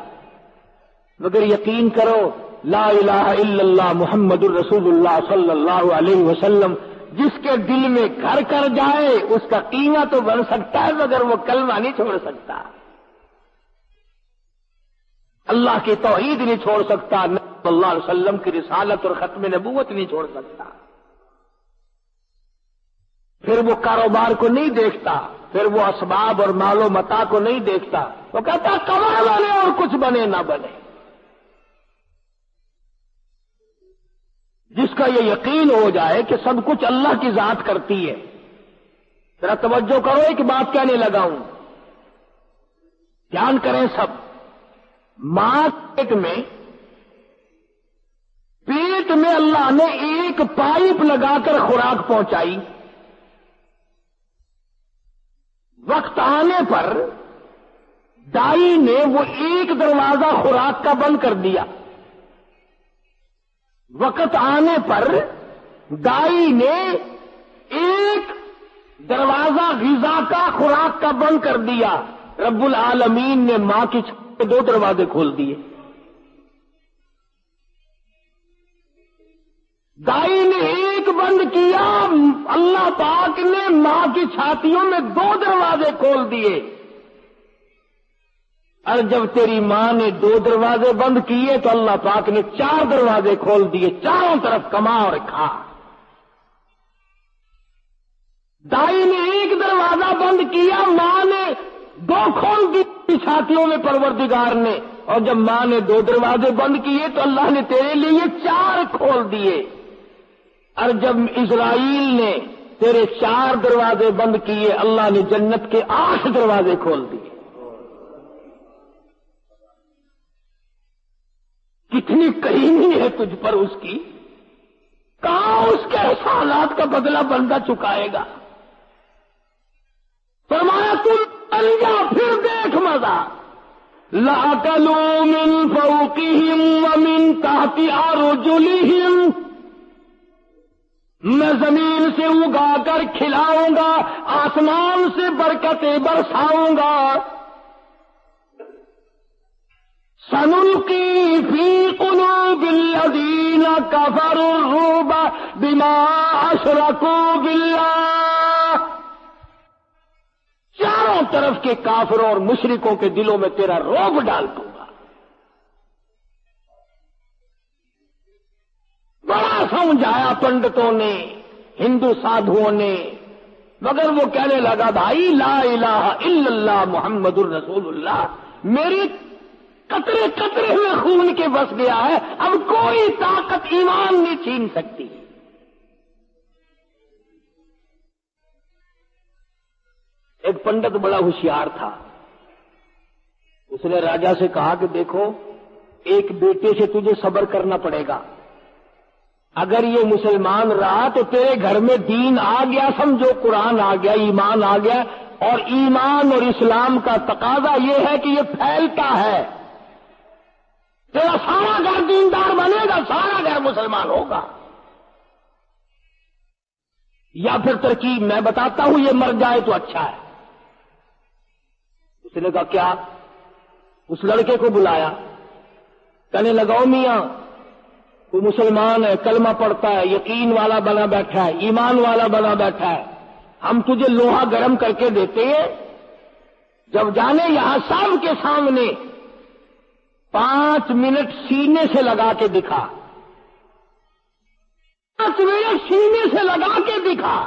مگر یقین کرو لا الہ الا اللہ محمد الرسول اللہ صلی اللہ علیہ وسلم جس کے دل میں گھر کر جائے اس کا قیمہ تو بن سکتا ہے مگر وہ کلمہ نہیں چھوڑ سکتا، اللہ کی توحید نہیں چھوڑ سکتا، نبی صلی اللہ علیہ وسلم کی رسالت اور ختم نبوت نہیں چھوڑ سکتا. پھر وہ کاروبار کو نہیں دیکھتا، پھر وہ اسباب اور مال و متاع کو نہیں دیکھتا، وہ کہتا کما بنے اور کچھ بنے نہ بنے. جس کا یہ یقین ہو جائے کہ سب کچھ اللہ کی ذات کرتی ہے. ذرا توجہ کرو، ایک بات کہنے لگا ہوں، دھیان کریں سب. ماں پیٹ میں اللہ نے ایک پائپ لگا کر خوراک پہنچائی. وقت آنے پر دائی نے وہ ایک دروازہ خوراک کا بند کر دیا. وقت آنے پر دائی نے ایک دروازہ غذا کا خوراک کا بند کر دیا. رب العالمین نے ماں کی چھت پہ 2 دروازے کھول دیے. دائی نے ایک بند کیا، اللہ پاک نے ماں کی چھاتیوں میں 2 دروازے کھول دیے. اور جب تیری ماں نے 2 دروازے بند کیے تو اللہ پاک نے 4 دروازے کھول دیے. چاروں طرف کما اور کھا. دائی نے ایک دروازہ بند کیا، ماں نے 2 کھول دی چھاتیوں میں پروردگار نے. اور جب ماں نے 2 دروازے بند کیے تو اللہ نے تیرے لیے 4 کھول دیے. اور جب اسرائیل نے تیرے 4 دروازے بند کیے، اللہ نے جنت کے 8 دروازے کھول دیے۔ کتنی کریمی ہے تجھ پر اس کی، کہاں اس کے احسانات کا بدلہ بندہ چکائے گا؟ فرمایا تم چل جا پھر دیکھ مزہ، لَأَكَلُوا مِن فَوْقِهِمْ وَمِن تَحْتِ أَرْجُلِهِمْ، میں زمین سے اگا کر کھلاؤں گا، آسمان سے برکتیں برساؤں گا۔ سَنُلْقِي فِي قُلُوبِ الَّذِينَ كَفَرُوا الرُّعْبَ بِمَا أَشْرَكُوا بِاللَّهِ، چاروں طرف کے کافروں اور مشرکوں کے دلوں میں تیرا رعب ڈال دوں گا۔ بڑا سمجھایا پنڈتوں نے، ہندو سادھوؤں نے، مگر وہ کہنے لگا بھائی لا الہ الا اللہ محمد الرسول اللہ میری قطرے قطرے میں خون کے بس گیا ہے، اب کوئی طاقت ایمان نہیں چھین سکتی۔ ایک پنڈت بڑا ہوشیار تھا، اس نے راجا سے کہا کہ دیکھو ایک بیٹے سے تجھے صبر کرنا پڑے گا، اگر یہ مسلمان رہا تو تیرے گھر میں دین آ گیا، سمجھو قرآن آ گیا، ایمان آ گیا، اور ایمان اور اسلام کا تقاضا یہ ہے کہ یہ پھیلتا ہے، تیرا سارا گھر دیندار بنے گا، سارا گھر مسلمان ہوگا۔ یا پھر ترکیب میں بتاتا ہوں، یہ مر جائے تو اچھا ہے۔ اس نے کہا کیا؟ اس لڑکے کو بلایا، کہنے لگا او میاں وہ مسلمان ہے، کلمہ پڑھتا ہے، یقین والا بنا بیٹھا ہے، ایمان والا بنا بیٹھا ہے، ہم تجھے لوہا گرم کر کے دیتے ہیں، جب جانے یہاں سب کے سامنے 5 منٹ سینے سے لگا کے دکھا، 5 منٹ سینے سے لگا کے دکھا۔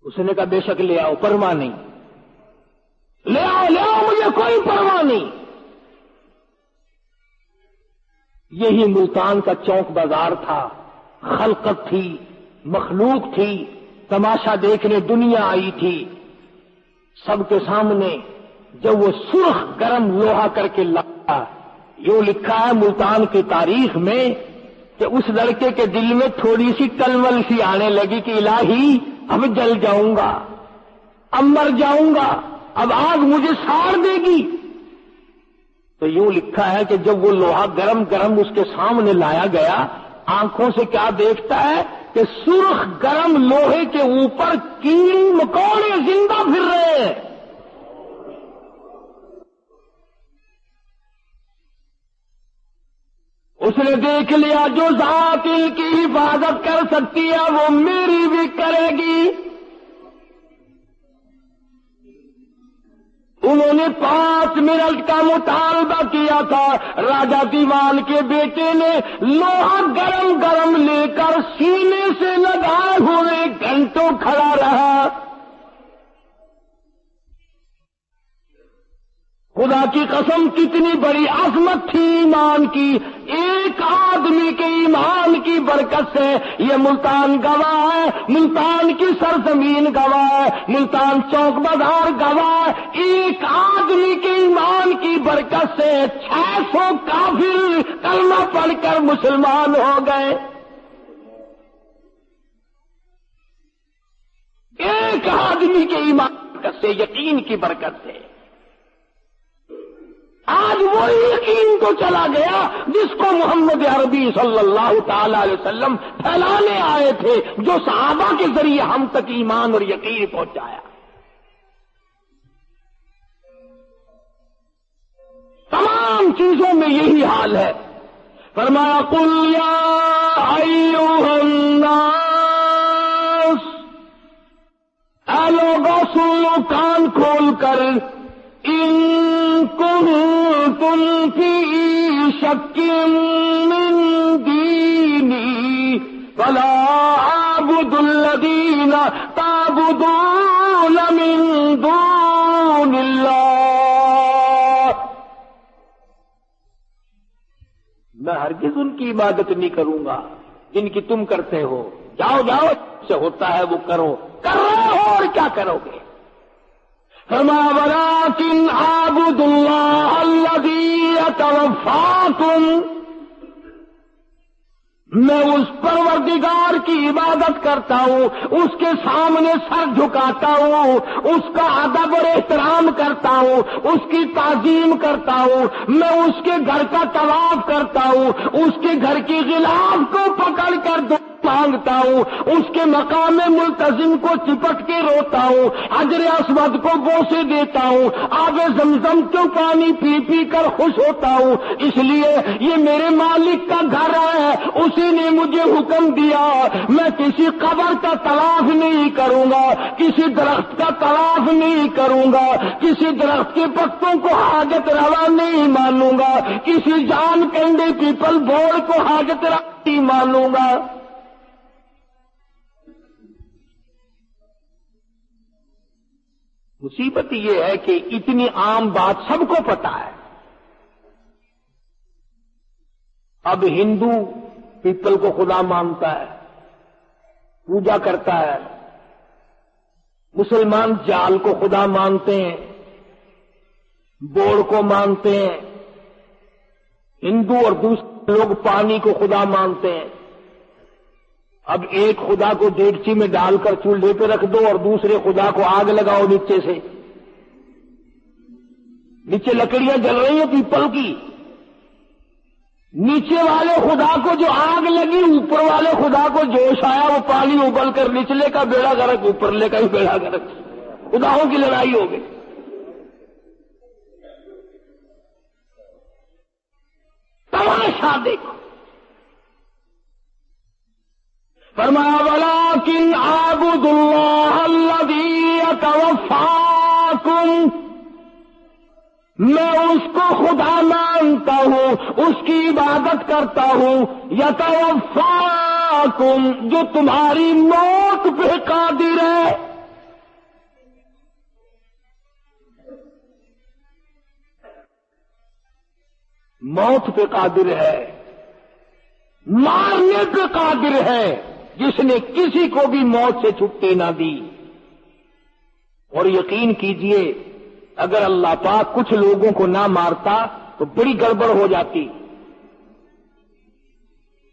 اس نے کہا بے شک لے آؤ، پرواہ نہیں، لے آؤ مجھے کوئی پرواہ نہیں۔ یہی ملتان کا چوک بازار تھا، خلقت تھی، مخلوق تھی، تماشا دیکھنے دنیا آئی تھی، سب کے سامنے جب وہ سرخ گرم لوہا کر کے لگا، یوں لکھا ہے ملتان کی تاریخ میں کہ اس لڑکے کے دل میں تھوڑی سی ٹلول سی آنے لگی کہ الہی اب جل جاؤں گا، اب مر جاؤں گا، اب آگ مجھے ساڑ دے گی۔ تو یوں لکھا ہے کہ جب وہ لوہا گرم گرم اس کے سامنے لایا گیا، آنکھوں سے کیا دیکھتا ہے کہ سرخ گرم لوہے کے اوپر کیڑی مکوڑے زندہ پھر رہے ہیں۔ اس نے دیکھ لیا جو ذات ان کی حفاظت کر سکتی ہے وہ میری بھی کرے گی۔ انہوں نے 5 منٹ کا مطالبہ کیا تھا، راجا دیوان کے بیٹے نے لوہا گرم گرم لے کر سینے سے لگائے ہوئے گھنٹوں کھڑا رہا۔ خدا کی قسم کتنی بڑی عظمت تھی ایمان کی، ایک آدمی کے ایمان کی برکت سے یہ ملتان گواہ ہے، ملتان کی سرزمین گواہ ہے، ملتان چوک بازار گواہ ہے، ایک آدمی کے ایمان کی برکت سے 600 کافر کلمہ پڑھ کر مسلمان ہو گئے۔ ایک آدمی کے ایمان کی برکت سے، یقین کی برکت سے۔ آج وہ یقین تو چلا گیا جس کو محمد عربی صلی اللہ تعالی علیہ وسلم پھیلانے آئے تھے، جو صحابہ کے ذریعے ہم تک ایمان اور یقین پہنچایا۔ تمام چیزوں میں یہی حال ہے۔ فرمایا قل یا ایھا الناس، اے لوگوں سن لو کان کھول کر، ان کنتم فی شک من دینی فلا اعبد الذین تعبدون من دون اللہ، میں ہرگز ان کی عبادت نہیں کروں گا جن کی تم کرتے ہو. جاؤ جاؤ سے ہوتا ہے وہ کرو. کر رہے ہو اور کیا کرو گے؟ فرمایا ولکن اعبدوا اللہ الذی یتوفاکم، میں اس پروردگار کی عبادت کرتا ہوں، اس کے سامنے سر جھکاتا ہوں، اس کا ادب اور احترام کرتا ہوں، اس کی تعظیم کرتا ہوں، میں اس کے گھر کا طواف کرتا ہوں، اس کے گھر کی غلاف کو پکڑ کر مانگتا ہوں، اس کے مقام ملتزم کو چپٹ کے روتا ہوں، حجر اسود کو بوسے دیتا ہوں، آب زمزم کو پانی پی پی کر خوش ہوتا ہوں. اس لیے یہ میرے مالک کا گھر ہے، اسی نے مجھے حکم دیا. میں کسی قبر کا طواف نہیں کروں گا، کسی درخت کا طواف نہیں کروں گا، کسی درخت کے پتوں کو حاجت روا نہیں مانوں گا، کسی جان کینڈے پیپل بورڈ کو حاجت روا نہیں مانوں گا. مصیبت یہ ہے کہ اتنی عام بات سب کو پتا ہے. اب ہندو پیپل کو خدا مانتا ہے، پوجا کرتا ہے، مسلمان جال کو خدا مانتے ہیں، بوڑ کو مانتے ہیں، ہندو اور دوسرے لوگ پانی کو خدا مانتے ہیں. اب ایک خدا کو دیگچی میں ڈال کر چولہے پہ رکھ دو اور دوسرے خدا کو آگ لگاؤ نیچے سے. نیچے لکڑیاں جل رہی ہیں پیپل کی، نیچے والے خدا کو جو آگ لگی، اوپر والے خدا کو جوش آیا، وہ پانی ابل کر نچلے کا بیڑا غرق، اوپرلے کا ہی بیڑا غرق. خداؤں کی لڑائی ہو گئی. تماشا دیکھو. فرمایا ولکن اعبدوا اللہ الذی یتوفاکم، میں اس کو خدا مانتا ہوں، اس کی عبادت کرتا ہوں. یتوفاکم، جو تمہاری موت پہ قادر ہے. موت پہ قادر ہے، مارنے پہ قادر ہے، جس نے کسی کو بھی موت سے چھٹی نہ دی. اور یقین کیجئے اگر اللہ پاک کچھ لوگوں کو نہ مارتا تو بڑی گڑبڑ ہو جاتی.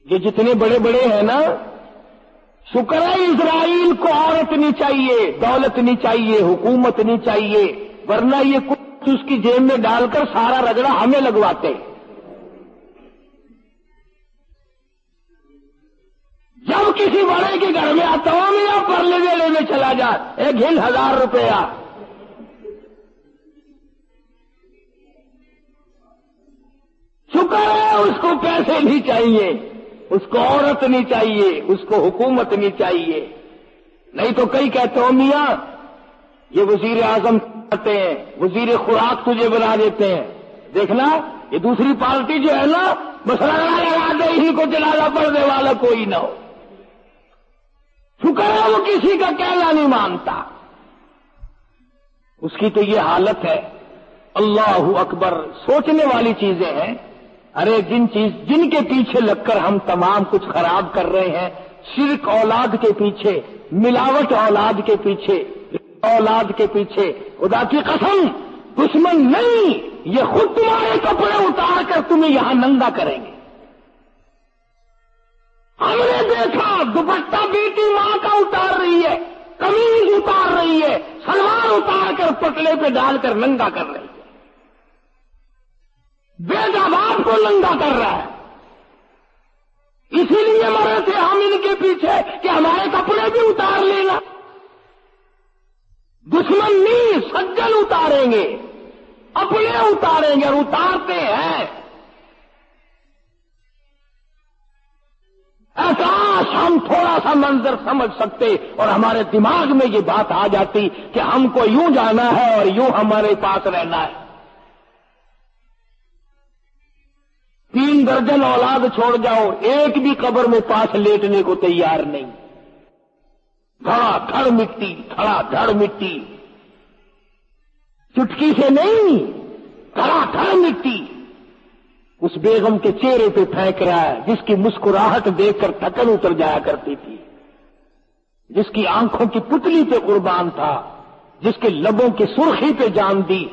یہ جتنے بڑے بڑے ہیں نا، شکر ہے اسرائیل کو عورت نہیں چاہیے، دولت نہیں چاہیے، حکومت نہیں چاہیے، ورنہ یہ کچھ اس کی جیب میں ڈال کر سارا رگڑا ہمیں لگواتے. جب کسی بڑے کے گھر میں آتا ہوں یا پرلے ویلے میں چلا جا، ایک ہل 1000 روپیہ. شکر ہے اس کو پیسے نہیں چاہیے، اس کو عورت نہیں چاہیے، اس کو حکومت نہیں چاہیے. نہیں تو کئی کہتے ہو میاں یہ وزیر اعظم کرتے ہیں، وزیر خوراک تجھے بنا دیتے ہیں. دیکھنا یہ دوسری پارٹی جو ہے نا، بس لگا دے ہی کو جنازہ پڑھنے والا کوئی نہ ہو. شکر ہے وہ کسی کا کہنا نہیں مانتا. اس کی تو یہ حالت ہے. اللہ اکبر. سوچنے والی چیزیں ہیں. ارے جن کے پیچھے لگ کر ہم تمام کچھ خراب کر رہے ہیں، شرک اولاد کے پیچھے، ملاوٹ اولاد کے پیچھے، اولاد کے پیچھے، خدا کی قسم دشمن نہیں، یہ خود تمہارے کپڑے اتار کر تمہیں یہاں ننگا کریں گے. ہم نے دیکھا دوپٹہ بیٹی ماں کا اتار رہی ہے، قمیض اتار رہی ہے، سلوار اتار کر پٹلے پہ ڈال کر ننگا کر رہی ہے، بیٹا باپ کو ننگا کر رہا ہے. اسی لیے مرے تھے ہم ان کے پیچھے کہ ہمارے کپڑے بھی اتار لینا. دشمن نہیں، سجن اتاریں گے، اپنے اتاریں گے، اور اتارتے ہیں. کاش ہم تھوڑا سا منظر سمجھ سکتے اور ہمارے دماغ میں یہ بات آ جاتی کہ ہم کو یوں جانا ہے اور یوں ہمارے پاس رہنا ہے. 3 درجن اولاد چھوڑ جاؤ، ایک بھی قبر میں پاس لیٹنے کو تیار نہیں. دھڑا دھڑ مٹی، دھڑا دھڑ مٹی، چٹکی سے نہیں، دھڑا دھڑ مٹی. اس بیگم کے چہرے پہ پھینک رہا ہے جس کی مسکراہٹ دیکھ کر تھکن اتر جایا کرتی تھی، جس کی آنکھوں کی پتلی پہ قربان تھا، جس کے لبوں کی سرخی پہ جان دی،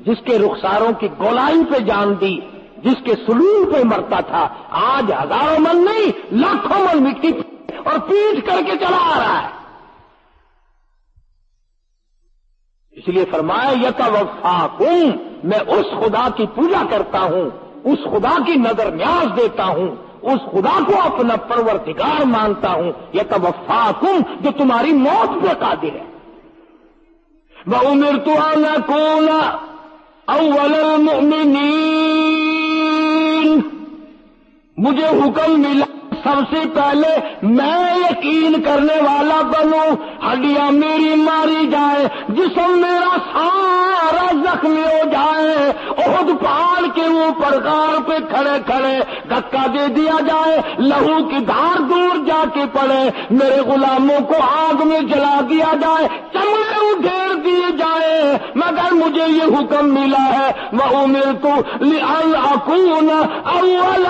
جس کے رخساروں کی گولائی پہ جان دی، جس کے سلول پہ مرتا تھا، آج ہزاروں من نہیں لاکھوں من مٹی اور پیٹ کر کے چلا آ رہا ہے۔ اس لیے فرمایا یتوفاکم، میں اس خدا کی پوجا کرتا ہوں، اس خدا کی نظر نیاز دیتا ہوں، اس خدا کو اپنا پروردگار مانتا ہوں، یتوفاکم، جو تمہاری موت پہ قادر ہے۔ وَأُمِرْتُ أَنْ أَكُونَ أَوَّلَ الْمُؤْمِنِينَ، مجھے حکم ملا سب سے پہلے میں یقین کرنے والا بنوں، ہڈیاں میری ماری جائے، جسم میرا سارا زخمی ہو جائے، احد پہاڑ کے اوپر غار پہ کھڑے کھڑے دھکا دے دیا جائے، لہو کی دھار دور جا کے پڑے، میرے غلاموں کو آگ میں جلا دیا جائے، چمڑے ادھیڑ دیے جائے، مگر مجھے یہ حکم ملا ہے وَأُمِرْتُ لِأَنْ أَكُونَ أَوَّلَ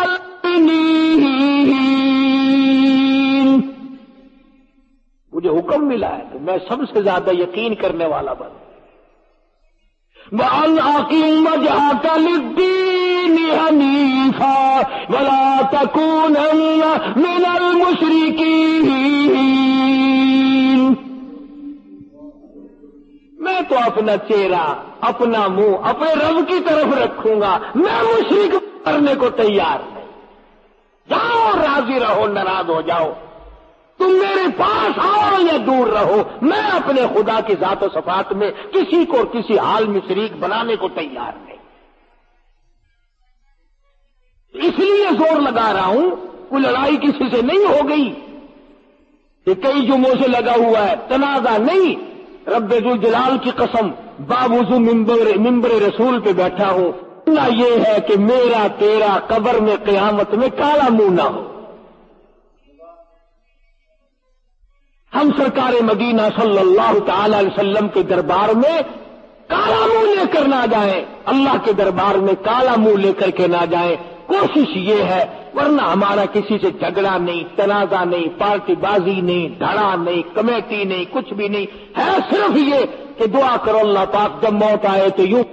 مجھے حکم ملا ہے کہ میں سب سے زیادہ یقین کرنے والا بنوں۔ وَأَنْ أَقِمْ وَجْهَكَ لِلدِّينِ حَنِيفًا وَلَا تَكُونَنَّ مِنَ الْمُشْرِكِينَ، میں تو اپنا چہرہ، اپنا منہ اپنے رب کی طرف رکھوں گا، میں مشرک کرنے کو تیار نہیں۔ جاؤ راضی رہو، ناراض ہو جاؤ، تم میرے پاس آؤ یا دور رہو، میں اپنے خدا کی ذات و صفات میں کسی کو کسی حال میں شریک بنانے کو تیار نہیں۔ اس لیے زور لگا رہا ہوں، کوئی لڑائی کسی سے نہیں ہو گئی، یہ کئی جمعوں سے لگا ہوا ہے، تنازع نہیں۔ رب ذوالجلال کی قسم، باوضو ممبر رسول پہ بیٹھا ہوں، نہ یہ ہے کہ میرا تیرا قبر میں قیامت میں کالا منہ نہ ہو۔ ہم سرکار مدینہ صلی اللہ تعالی علیہ وسلم کے دربار میں کالا منہ لے کر نہ جائیں، اللہ کے دربار میں کالا منہ لے کر کے نہ جائیں، کوشش یہ ہے، ورنہ ہمارا کسی سے جھگڑا نہیں، تنازع نہیں، پارٹی بازی نہیں، دھڑا نہیں، کمیٹی نہیں، کچھ بھی نہیں ہے، صرف یہ کہ دعا کرو اللہ پاک جب موت آئے تو یوں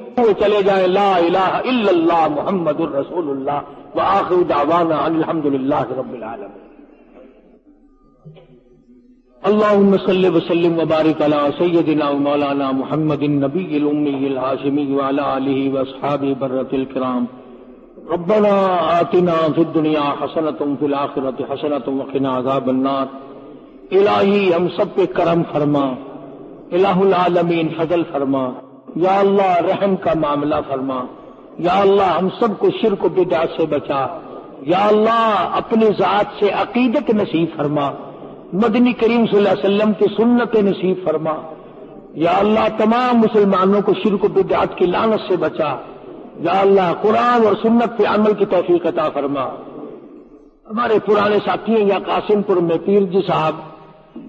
چلے جائیں لا الہ الا اللہ محمد الرسول اللہ وآخر دعوانا الحمد للہ رب العالمین۔ اللهم صل وسلم وبارك على سيدنا ومولانا محمد النبي الأمي الهاشمي وعلى آله وأصحابه برة الكرام۔ ربنا آتنا في الدنيا حسنة وفي الآخرة حسنة وقنا عذاب النار۔ الہی ہم سب پہ کرم فرما، الہ العالمین فضل فرما، یا اللہ رحم کا معاملہ فرما، یا اللہ ہم سب کو شرک و بدعت سے بچا، یا اللہ اپنی ذات سے عقیدت نصیب فرما، مدنی کریم صلی اللہ علیہ وسلم کی سنت نصیب فرما، یا اللہ تمام مسلمانوں کو شرک و بدعت کی لعنت سے بچا، یا اللہ قرآن اور سنت پہ عمل کی توفیق عطا فرما۔ ہمارے پرانے ساتھی ہیں یا قاسم پور میں پیر جی صاحب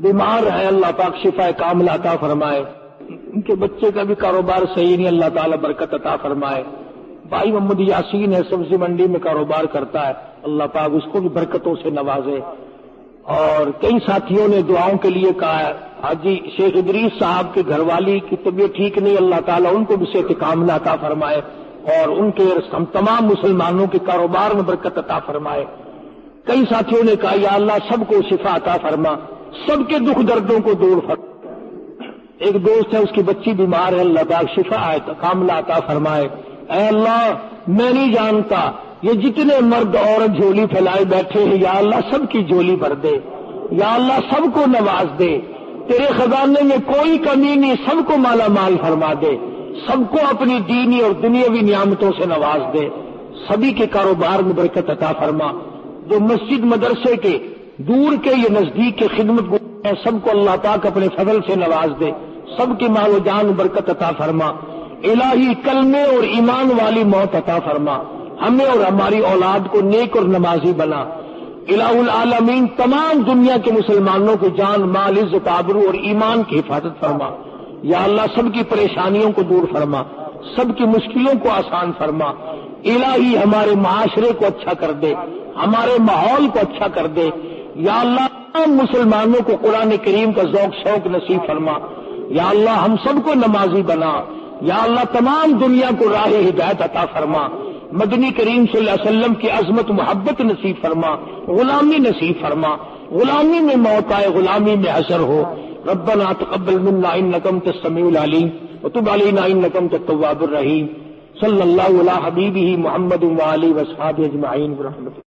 بیمار ہیں، اللہ پاک شفا کاملہ عطا فرمائے، ان کے بچے کا بھی کاروبار صحیح نہیں، اللہ تعالیٰ برکت عطا فرمائے۔ بھائی محمد یاسین ہے، سبزی منڈی میں کاروبار کرتا ہے، اللہ پاک اس کو بھی برکتوں سے نوازے۔ اور کئی ساتھیوں نے دعاؤں کے لیے کہا ہے، حاجی شیخ ادریس صاحب کی گھر والی کی طبیعت ٹھیک نہیں، اللہ تعالیٰ ان کو بھی صحت کاملہ عطا فرمائے اور ان کے ہم تمام مسلمانوں کے کاروبار میں برکت عطا فرمائے۔ کئی ساتھیوں نے کہا یا اللہ سب کو شفا عطا فرما، سب کے دکھ دردوں کو دور فرما۔ ایک دوست ہے، اس کی بچی بیمار ہے، اللہ پاک شفا کاملہ عطا فرمائے۔ اے اللہ میں نہیں جانتا یہ جتنے مرد عورت جھولی پھیلائے بیٹھے ہیں، یا اللہ سب کی جھولی بھر دے، یا اللہ سب کو نواز دے، تیرے خزانے میں کوئی کمی نہیں، سب کو مالا مال فرما دے، سب کو اپنی دینی اور دنیاوی نعمتوں سے نواز دے، سبھی کے کاروبار میں برکت عطا فرما۔ جو مسجد مدرسے کے دور کے یہ نزدیک کے خدمت ہیں، سب کو اللہ پاک اپنے فضل سے نواز دے، سب کی مال و جان برکت عطا فرما۔ الہی کلمے اور ایمان والی موت عطا فرما، ہمیں اور ہماری اولاد کو نیک اور نمازی بنا۔ الہ العالمین تمام دنیا کے مسلمانوں کو جان مال عزت آبرو اور ایمان کی حفاظت فرما، یا اللہ سب کی پریشانیوں کو دور فرما، سب کی مشکلوں کو آسان فرما۔ الہی ہمارے معاشرے کو اچھا کر دے، ہمارے ماحول کو اچھا کر دے۔ یا اللہ تمام مسلمانوں کو قرآن کریم کا ذوق شوق نصیب فرما۔ یا اللہ ہم سب کو نمازی بنا۔ یا اللہ تمام دنیا کو راہ ہدایت عطا فرما۔ مدنی کریم صلی اللہ علیہ وسلم کی عظمت محبت نصیب فرما، غلامی نصیب فرما، غلامی میں موت آئے، غلامی میں حشر ہو۔ ربنا تقبل منا انک انت السمیع العلیم وتب علینا انک انت التواب الرحیم۔ صلی اللہ علی حبیبہ محمد وآلہ وصحبہ اجمعین برحمتک۔